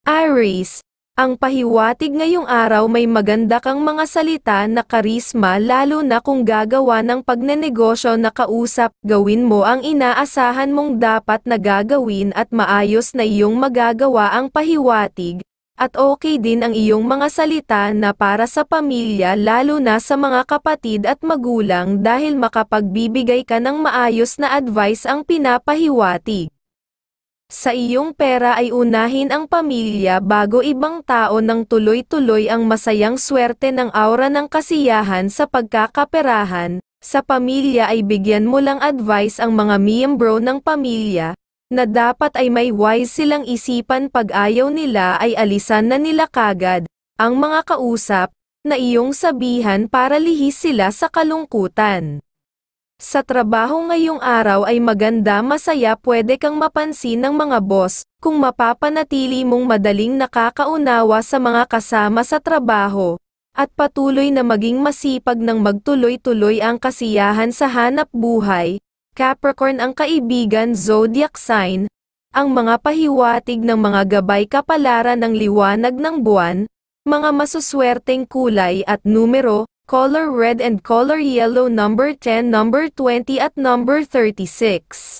Aries, ang pahiwatig ngayong araw may maganda kang mga salita na karisma lalo na kung gagawa ng pagnenegosyo na kausap, gawin mo ang inaasahan mong dapat na gagawin at maayos na iyong magagawa ang pahiwatig, at okay din ang iyong mga salita na para sa pamilya lalo na sa mga kapatid at magulang dahil makapagbibigay ka ng maayos na advice ang pinapahiwatig. Sa iyong pera ay unahin ang pamilya bago ibang tao nang tuloy-tuloy ang masayang swerte ng aura ng kasiyahan sa pagkakaperahan. Sa pamilya ay bigyan mo lang advice ang mga miyembro ng pamilya, na dapat ay may wise silang isipan pag ayaw nila ay alisan na nila kagad, ang mga kausap, na iyong sabihan para lihis sila sa kalungkutan. Sa trabaho ngayong araw ay maganda masaya pwede kang mapansin ng mga boss, kung mapapanatili mong madaling nakakaunawa sa mga kasama sa trabaho, at patuloy na maging masipag ng magtuloy-tuloy ang kasiyahan sa hanap buhay. Capricorn ang kaibigan zodiac sign, ang mga pahiwatig ng mga gabay kapalaran ng liwanag ng buwan, mga masuswerteng kulay at numero, color red and color yellow number 10, number 20 at number 36.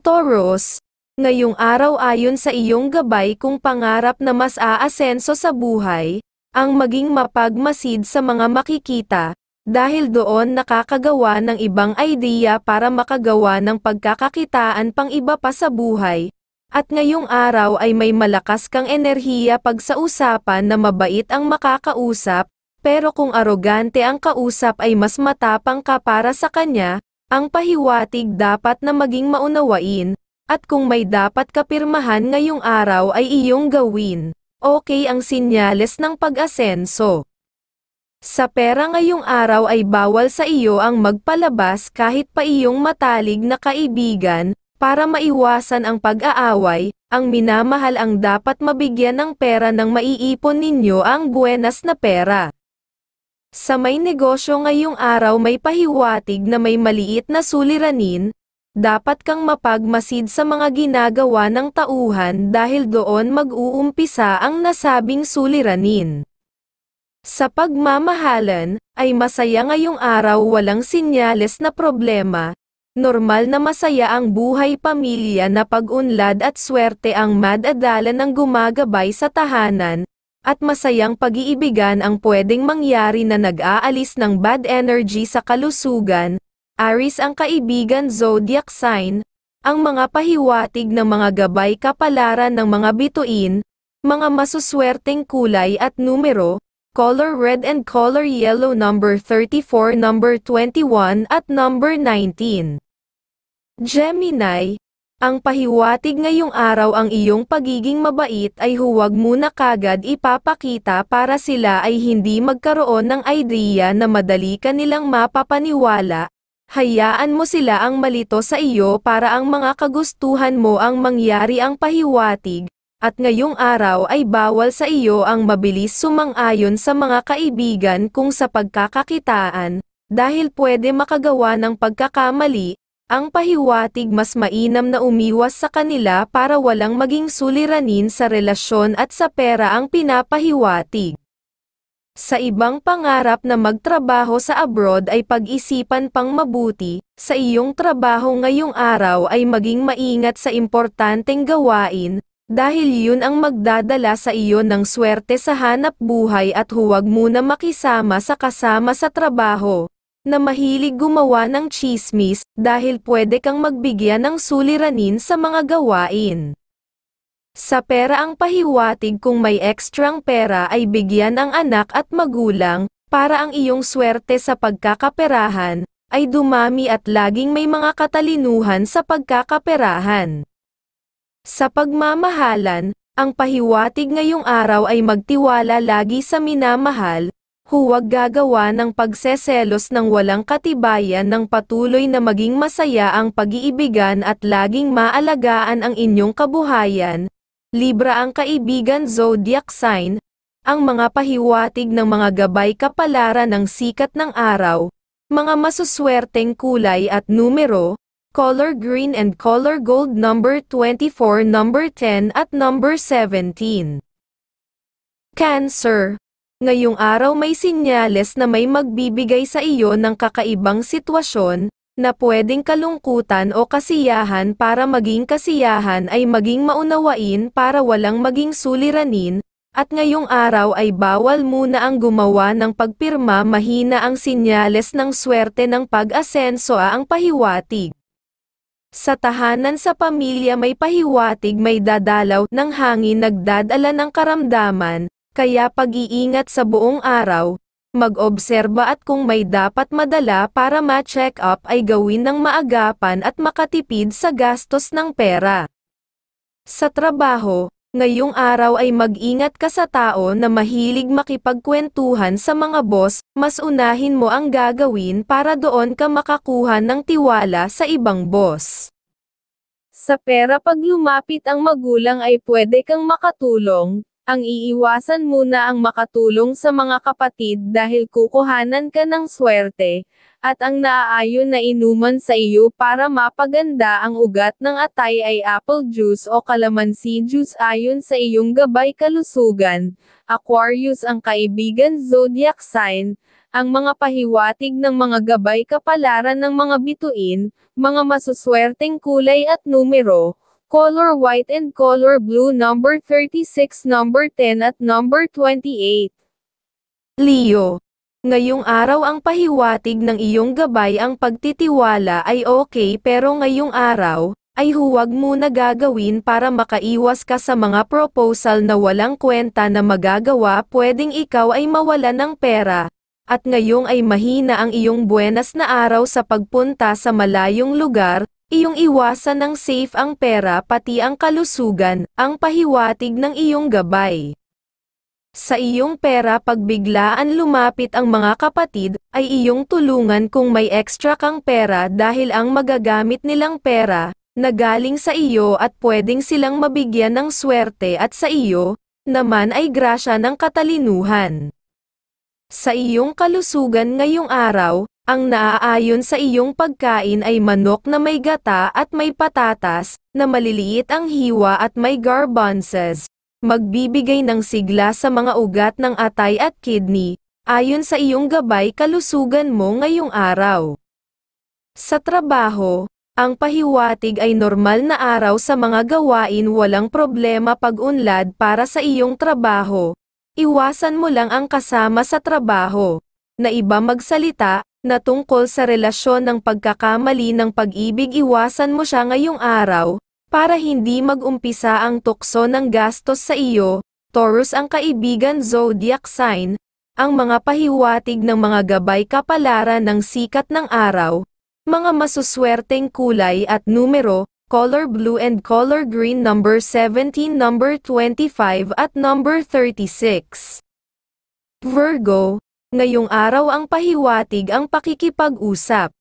Taurus, ngayong araw ayon sa iyong gabay kung pangarap na mas aasenso sa buhay, ang maging mapagmasid sa mga makikita, dahil doon nakakagawa ng ibang idea para makagawa ng pagkakakitaan pang iba pa sa buhay. At ngayong araw ay may malakas kang enerhiya pag sa usapan na mabait ang makakausap, pero kung arogante ang kausap ay mas matapang ka para sa kanya, ang pahiwatig dapat na maging maunawain, at kung may dapat kapirmahan ngayong araw ay iyong gawin. Okay ang sinyales ng pag-asenso. Sa pera ngayong araw ay bawal sa iyo ang magpalabas kahit pa iyong matalig na kaibigan, para maiwasan ang pag-aaway. Ang minamahal ang dapat mabigyan ng pera nang maiipon ninyo ang buenas na pera. Sa may negosyo ngayong araw may pahiwatig na may maliit na suliranin, dapat kang mapagmasid sa mga ginagawa ng tauhan dahil doon mag-uumpisa ang nasabing suliranin. Sa pagmamahalan, ay masaya ngayong araw walang sinyales na problema, normal na masaya ang buhay pamilya na pag-unlad at swerte ang madadala ng gumagabay sa tahanan, at masayang pag-iibigan ang pwedeng mangyari na nag-aalis ng bad energy sa kalusugan. Aries ang kaibigan zodiac sign, ang mga pahiwatig ng mga gabay kapalaran ng mga bituin, mga masuswerteng kulay at numero, color red and color yellow number 34, number 21 at number 19. Gemini, ang pahiwatig ngayong araw ang iyong pagiging mabait ay huwag muna kagad ipapakita para sila ay hindi magkaroon ng idea na madali ka nilang mapapaniwala. Hayaan mo sila ang malito sa iyo para ang mga kagustuhan mo ang mangyari ang pahiwatig, at ngayong araw ay bawal sa iyo ang mabilis sumang-ayon sa mga kaibigan kung sa pagkakakitaan, dahil pwede makagawa ng pagkakamali. Ang pahiwatig mas mainam na umiwas sa kanila para walang maging suliranin sa relasyon at sa pera ang pinapahiwatig. Sa ibang pangarap na magtrabaho sa abroad ay pag-isipan pang mabuti, sa iyong trabaho ngayong araw ay maging maingat sa importanteng gawain, dahil yun ang magdadala sa iyo ng swerte sa hanap buhay at huwag muna makisama sa kasama sa trabaho na mahilig gumawa ng tsismis, dahil pwede kang magbigyan ng suliranin sa mga gawain. Sa pera ang pahiwatig kung may ekstrang pera ay bigyan ang anak at magulang, para ang iyong swerte sa pagkakaperahan, ay dumami at laging may mga katalinuhan sa pagkakaperahan. Sa pagmamahalan, ang pahiwatig ngayong araw ay magtiwala lagi sa minamahal, huwag gagawa ng pagseselos ng walang katibayan ng patuloy na maging masaya ang pag-iibigan at laging maalagaan ang inyong kabuhayan. Libra ang kaibigan zodiac sign, ang mga pahiwatig ng mga gabay kapalaran ng sikat ng araw, mga masuswerteng kulay at numero, color green and color gold number 24, number 10 at number 17. Cancer. Ngayong araw may sinyales na may magbibigay sa iyo ng kakaibang sitwasyon, na pwedeng kalungkutan o kasiyahan para maging kasiyahan ay maging maunawain para walang maging suliranin, at ngayong araw ay bawal muna ang gumawa ng pagpirma. Mahina ang sinyales ng swerte ng pag-asenso ang pahiwatig. Sa tahanan sa pamilya may pahiwatig may dadalaw ng hangin nagdadala ng karamdaman, kaya pag-iingat sa buong araw, mag-obserba at kung may dapat madala para ma-check up ay gawin ng maagapan at makatipid sa gastos ng pera. Sa trabaho, ngayong araw ay mag-ingat ka sa tao na mahilig makipagkwentuhan sa mga boss, mas unahin mo ang gagawin para doon ka makakuha ng tiwala sa ibang boss. Sa pera pag lumapit ang magulang ay pwede kang makatulong. Ang iiwasan muna ang makatulong sa mga kapatid dahil kukuhanan ka ng swerte, at ang naaayon na inuman sa iyo para mapaganda ang ugat ng atay ay apple juice o calamansi juice ayon sa iyong gabay kalusugan. Aquarius ang kaibigan zodiac sign, ang mga pahiwatig ng mga gabay kapalaran ng mga bituin, mga masuswerteng kulay at numero. Color white and color blue number 36, number 10 at number 28. Leo. Ngayong araw ang pahiwatig ng iyong gabay ang pagtitiwala ay okay pero ngayong araw, ay huwag muna gagawin para makaiwas ka sa mga proposal na walang kwenta na magagawa. Pwedeng ikaw ay mawala ng pera, at ngayong ay mahina ang iyong buenas na araw sa pagpunta sa malayong lugar. Iyong iwasan ng safe ang pera pati ang kalusugan, ang pahiwatig ng iyong gabay. Sa iyong pera pag biglaan lumapit ang mga kapatid, ay iyong tulungan kung may extra kang pera dahil ang magagamit nilang pera, na galing sa iyo at pwedeng silang mabigyan ng swerte at sa iyo, naman ay grasya ng katalinuhan. Sa iyong kalusugan ngayong araw, ang naaayon sa iyong pagkain ay manok na may gata at may patatas, na maliliit ang hiwa at may garbanzos. Magbibigay ng sigla sa mga ugat ng atay at kidney, ayon sa iyong gabay kalusugan mo ngayong araw. Sa trabaho, ang pahiwatig ay normal na araw sa mga gawain, walang problema pag-unlad para sa iyong trabaho. Iwasan mo lang ang kasama sa trabaho, na iba magsalita, na tungkol sa relasyon ng pagkakamali ng pag-ibig. Iwasan mo siya ngayong araw, para hindi mag-umpisa ang tukso ng gastos sa iyo. Taurus ang kaibigan zodiac sign, ang mga pahiwatig ng mga gabay kapalaran ng sikat ng araw, mga masuswerteng kulay at numero, color blue and color green number 17, number 25 at number 36. Virgo. Ngayong araw ang pahiwatig ang pakikipag-usap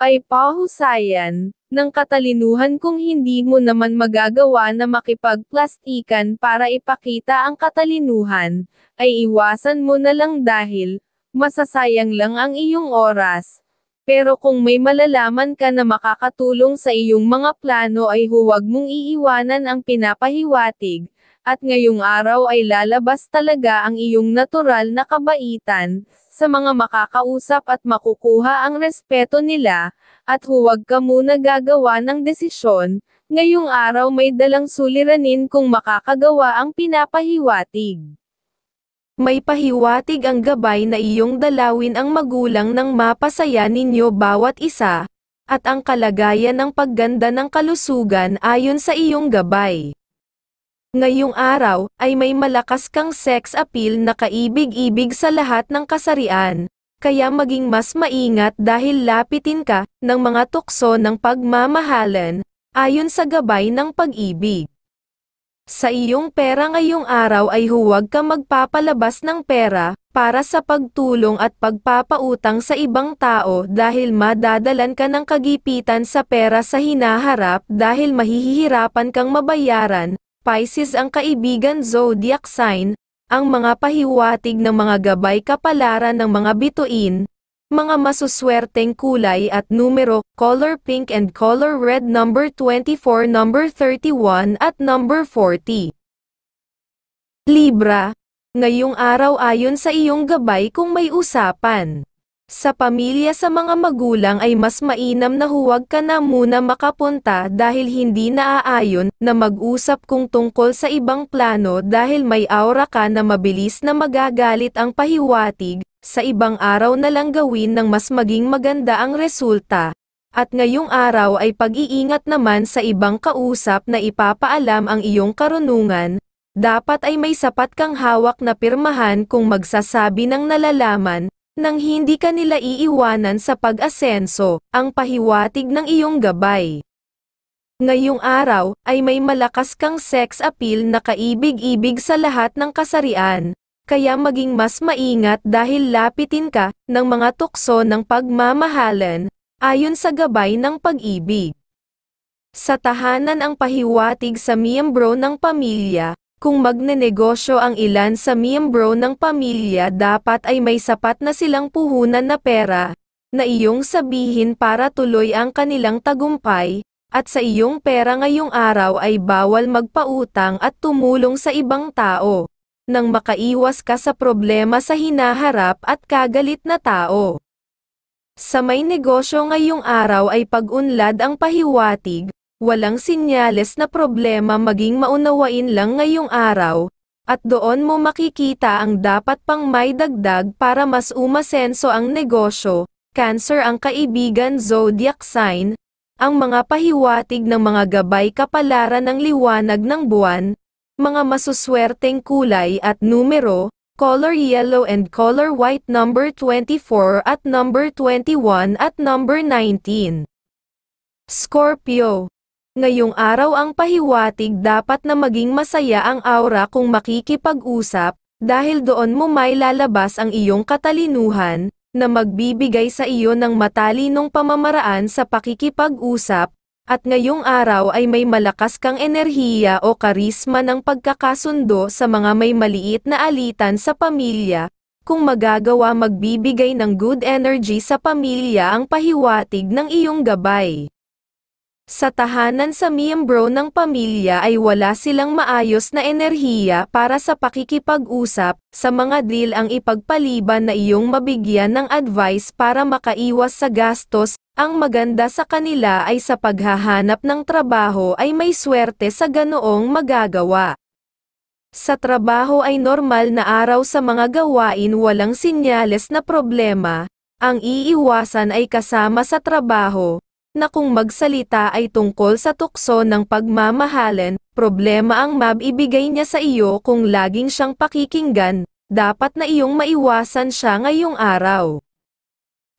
ay pahusayan ng katalinuhan. Kung hindi mo naman magagawa na makipagplastikan para ipakita ang katalinuhan, ay iwasan mo na lang dahil masasayang lang ang iyong oras. Pero kung may malalaman ka na makakatulong sa iyong mga plano ay huwag mong iiwanan ang pinapahiwatig, at ngayong araw ay lalabas talaga ang iyong natural na kabaitan sa mga makakausap at makukuha ang respeto nila, at huwag ka muna gagawa ng desisyon. Ngayong araw may dalang suliranin kung makakagawa ang pinapahiwatig. May pahiwatig ang gabay na iyong dalawin ang magulang nang mapasaya ninyo bawat isa, at ang kalagayan ng pagganda ng kalusugan ayon sa iyong gabay. Ngayong araw, ay may malakas kang sex appeal na kaibig-ibig sa lahat ng kasarian, kaya maging mas maingat dahil lapitin ka ng mga tukso ng pagmamahalan, ayon sa gabay ng pag-ibig. Sa iyong pera ngayong araw ay huwag ka magpapalabas ng pera, para sa pagtulong at pagpapautang sa ibang tao dahil madadalan ka ng kagipitan sa pera sa hinaharap dahil mahihirapan kang mabayaran. Pisces ang kaibigan zodiac sign, ang mga pahiwatig ng mga gabay kapalaran ng mga bituin, Mga masuswerteng kulay at numero, color pink and color red, number 24, number 31 at number 40. Libra, ngayong araw ayon sa iyong gabay kung may usapan sa pamilya sa mga magulang ay mas mainam na huwag ka na muna makapunta dahil hindi naaayon na mag-usap kung tungkol sa ibang plano dahil may aura ka na mabilis na magagalit ang pahiwatig, sa ibang araw na lang gawin ng mas maging maganda ang resulta. At ngayong araw ay pag-iingat naman sa ibang kausap na ipapaalam ang iyong karunungan, dapat ay may sapat kang hawak na pirmahan kung magsasabi ng nalalaman, nang hindi ka nila iiwanan sa pag-asenso, ang pahiwatig ng iyong gabay. Ngayong araw, ay may malakas kang sex appeal na kaibig-ibig sa lahat ng kasarian, kaya maging mas maingat dahil lapitin ka ng mga tukso ng pagmamahalan, ayon sa gabay ng pag-ibig. Sa tahanan ang pahiwatig sa miyembro ng pamilya, kung magnenegosyo ang ilan sa miyembro ng pamilya dapat ay may sapat na silang puhunan na pera, na iyong sabihin para tuloy ang kanilang tagumpay, at sa iyong pera ngayong araw ay bawal magpautang at tumulong sa ibang tao, nang makaiwas ka sa problema sa hinaharap at kagalit na tao. Sa may negosyo ngayong araw ay pag-unlad ang pahiwatig, walang sinyales na problema maging maunawain lang ngayong araw, at doon mo makikita ang dapat pang may dagdag para mas umasenso ang negosyo. Cancer ang kaibigan zodiac sign, ang mga pahiwatig ng mga gabay kapalaran ng liwanag ng buwan, mga masuswerteng kulay at numero, color yellow and color white, number 24 at number 21 at number 19. Scorpio, ngayong araw ang pahiwatig dapat na maging masaya ang aura kung makikipag-usap, dahil doon mo may lalabas ang iyong katalinuhan, na magbibigay sa iyo ng matalinong pamamaraan sa pakikipag-usap, at ngayong araw ay may malakas kang enerhiya o karisma ng pagkakasundo sa mga may maliit na alitan sa pamilya, kung magagawa magbibigay ng good energy sa pamilya ang pahiwatig ng iyong gabay. Sa tahanan sa miyembro ng pamilya ay wala silang maayos na enerhiya para sa pakikipag-usap, sa mga deal ang ipagpaliban na iyong mabigyan ng advice para makaiwas sa gastos, ang maganda sa kanila ay sa paghahanap ng trabaho ay may swerte sa ganoong magagawa. Sa trabaho ay normal na araw sa mga gawain walang sinyales na problema, ang iiwasan ay kasama sa trabaho, na kung magsalita ay tungkol sa tukso ng pagmamahalan, problema ang mabibigay niya sa iyo kung laging siyang pakikinggan, dapat na iyong maiwasan siya ngayong araw.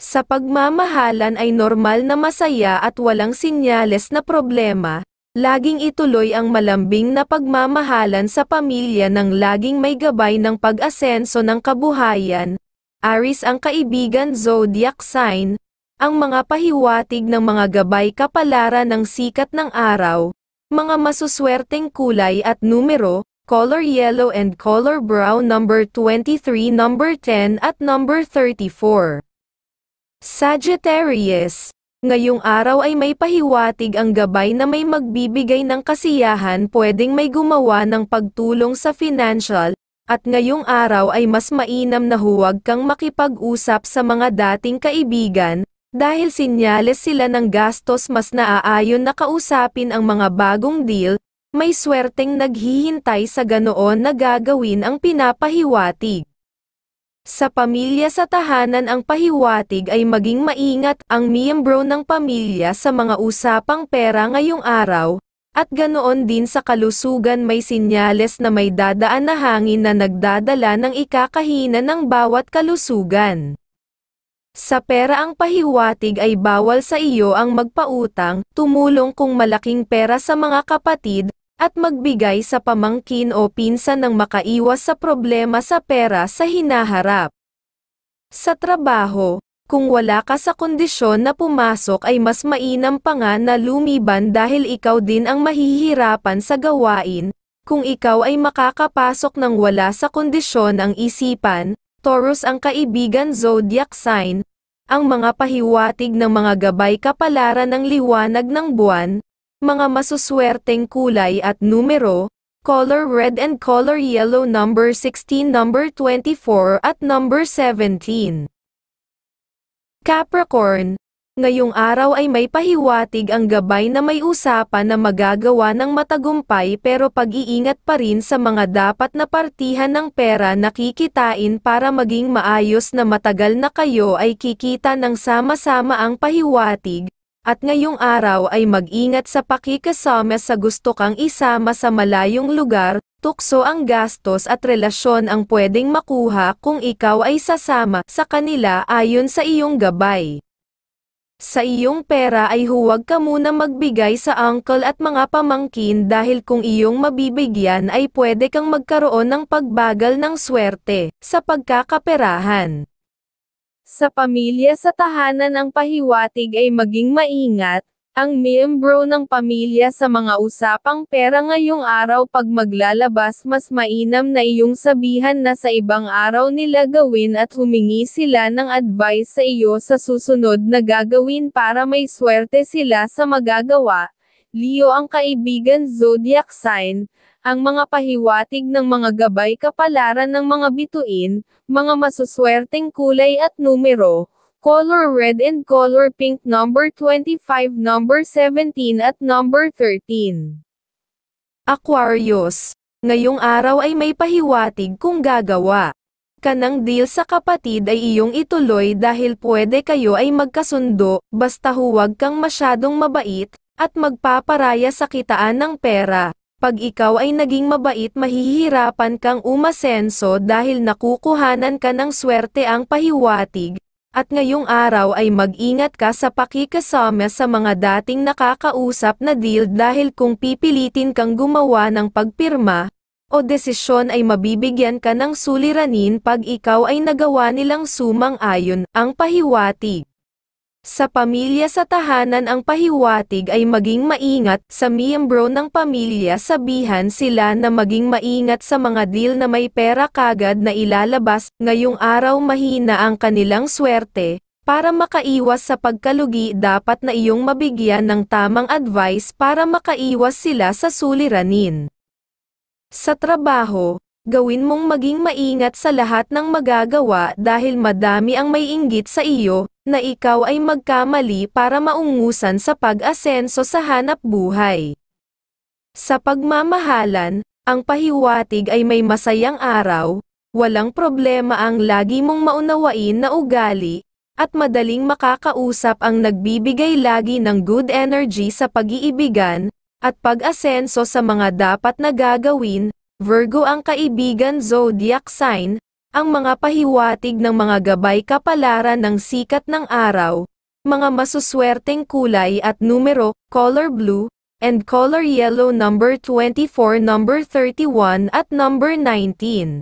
Sa pagmamahalan ay normal na masaya at walang sinyales na problema, laging ituloy ang malambing na pagmamahalan sa pamilya ng laging may gabay ng pag-asenso ng kabuhayan. Aries ang kaibigan zodiac sign, ang mga pahiwatig ng mga gabay kapalaran ng sikat ng araw, mga masuswerteng kulay at numero, color yellow and color brown, number 23, number 10 at number 34. Sagittarius, ngayong araw ay may pahiwatig ang gabay na may magbibigay ng kasiyahan, pwedeng may gumawa ng pagtulong sa financial, at ngayong araw ay mas mainam na huwag kang makipag-usap sa mga dating kaibigan, dahil sinyales sila ng gastos, mas naaayon na kausapin ang mga bagong deal, may swerteng naghihintay sa ganoon na gagawin ang pinapahiwatig. Sa pamilya sa tahanan ang pahiwatig ay maging maingat ang miyembro ng pamilya sa mga usapang pera ngayong araw, at ganoon din sa kalusugan may sinyales na may dadaan na hangin na nagdadala ng ikakahina ng bawat kalusugan. Sa pera ang pahiwatig ay bawal sa iyo ang magpautang, tumulong kung malaking pera sa mga kapatid, at magbigay sa pamangkin o pinsan nang makaiwas sa problema sa pera sa hinaharap. Sa trabaho, kung wala ka sa kondisyon na pumasok ay mas mainam pa nga na lumiban dahil ikaw din ang mahihirapan sa gawain, kung ikaw ay makakapasok ng wala sa kondisyon ang isipan. Taurus ang kaibigan zodiac sign, ang mga pahiwatig ng mga gabay kapalaran ng liwanag ng buwan, mga masuswerteng kulay at numero, color red and color yellow number 16, number 24 at number 17. Capricorn, ngayong araw ay may pahiwatig ang gabay na may usapan na magagawa ng matagumpay pero pag-iingat pa rin sa mga dapat na partihan ng pera na kikitain para maging maayos na matagal na kayo ay kikita ng sama-sama ang pahiwatig, at ngayong araw ay mag-ingat sa pakikasama sa gusto kang isama sa malayong lugar, tukso ang gastos at relasyon ang pwedeng makuha kung ikaw ay sasama sa kanila ayon sa iyong gabay. Sa iyong pera ay huwag ka muna magbigay sa uncle at mga pamangkin dahil kung iyong mabibigyan ay pwede kang magkaroon ng pagbagal ng swerte sa pagkakaperahan. Sa pamilya sa tahanan ang pahiwatig ay maging maingat, ang miyembro ng pamilya sa mga usapang pera ngayong araw pag maglalabas mas mainam na iyong sabihan na sa ibang araw nila gawin at humingi sila ng advice sa iyo sa susunod na gagawin para may swerte sila sa magagawa. Leo ang kaibigan zodiac sign, ang mga pahiwatig ng mga gabay kapalaran ng mga bituin, mga masuswerteng kulay at numero, color red and color pink number 25, number 17 at number 13. Aquarius, ngayong araw ay may pahiwatig kung gagawa ka ng deal sa kapatid ay iyong ituloy dahil pwede kayo ay magkasundo, basta huwag kang masyadong mabait, at magpaparaya sa kitaan ng pera. Pag ikaw ay naging mabait mahihirapan kang umasenso dahil nakukuhanan ka ng swerte ang pahiwatig. At ngayong araw ay mag-ingat ka sa pakikasama sa mga dating nakakausap na deal dahil kung pipilitin kang gumawa ng pagpirma o desisyon ay mabibigyan ka ng suliranin pag ikaw ay nagawa nilang sumang-ayon ang pahiwatig. Sa pamilya sa tahanan ang pahiwatig ay maging maingat sa miyembro ng pamilya sabihan sila na maging maingat sa mga deal na may pera kagad na ilalabas, ngayong araw mahina ang kanilang swerte, para makaiwas sa pagkalugi dapat na iyong mabigyan ng tamang advice para makaiwas sila sa suliranin. Sa trabaho, gawin mong maging maingat sa lahat ng magagawa dahil madami ang may inggit sa iyo, na ikaw ay magkamali para maungusan sa pag-asenso sa hanap buhay. Sa pagmamahalan, ang pahiwatig ay may masayang araw, walang problema ang lagi mong maunawain na ugali, at madaling makakausap ang nagbibigay lagi ng good energy sa pag-iibigan, at pag-asenso sa mga dapat na gagawin. Virgo ang kaibigan zodiac sign, ang mga pahiwatig ng mga gabay kapalaran ng sikat ng araw, mga masuswerteng kulay at numero, color blue, and color yellow number 24, number 31 at number 19.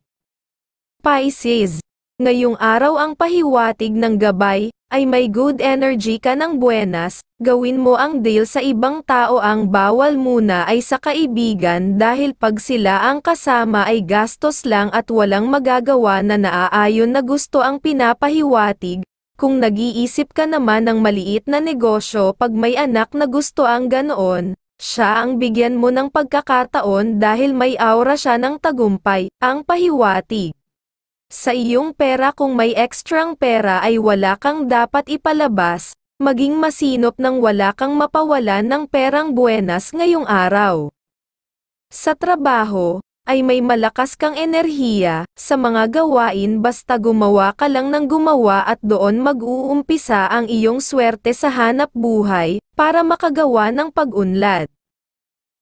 Pisces, ngayong araw ang pahiwatig ng gabay, ay may good energy ka ng buenas, gawin mo ang deal sa ibang tao ang bawal muna ay sa kaibigan dahil pag sila ang kasama ay gastos lang at walang magagawa na naaayon na gusto ang pinapahiwatig, kung nag-iisip ka naman ng maliit na negosyo pag may anak na gusto ang ganoon, siya ang bigyan mo ng pagkakataon dahil may aura siya ng tagumpay, ang pahiwatig. Sa iyong pera kung may ekstrang pera ay wala kang dapat ipalabas, maging masinop nang wala kang mapawalan ng perang buenas ngayong araw. Sa trabaho, ay may malakas kang enerhiya, sa mga gawain basta gumawa ka lang ng gumawa at doon mag-uumpisa ang iyong swerte sa hanap buhay, para makagawa ng pag-unlad.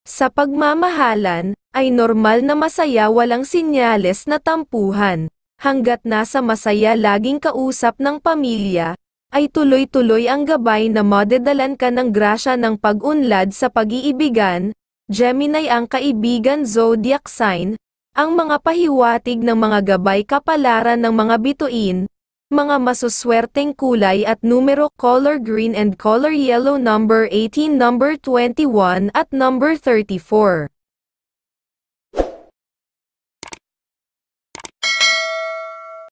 Sa pagmamahalan, ay normal na masaya walang sinyales na tampuhan. Hanggat nasa masaya laging kausap ng pamilya, ay tuloy-tuloy ang gabay na madadalan ka ng grasya ng pag-unlad sa pag-iibigan. Gemini ang kaibigan zodiac sign, ang mga pahiwatig ng mga gabay kapalaran ng mga bituin, mga masuswerteng kulay at numero, color green and color yellow number 18, number 21 at number 34.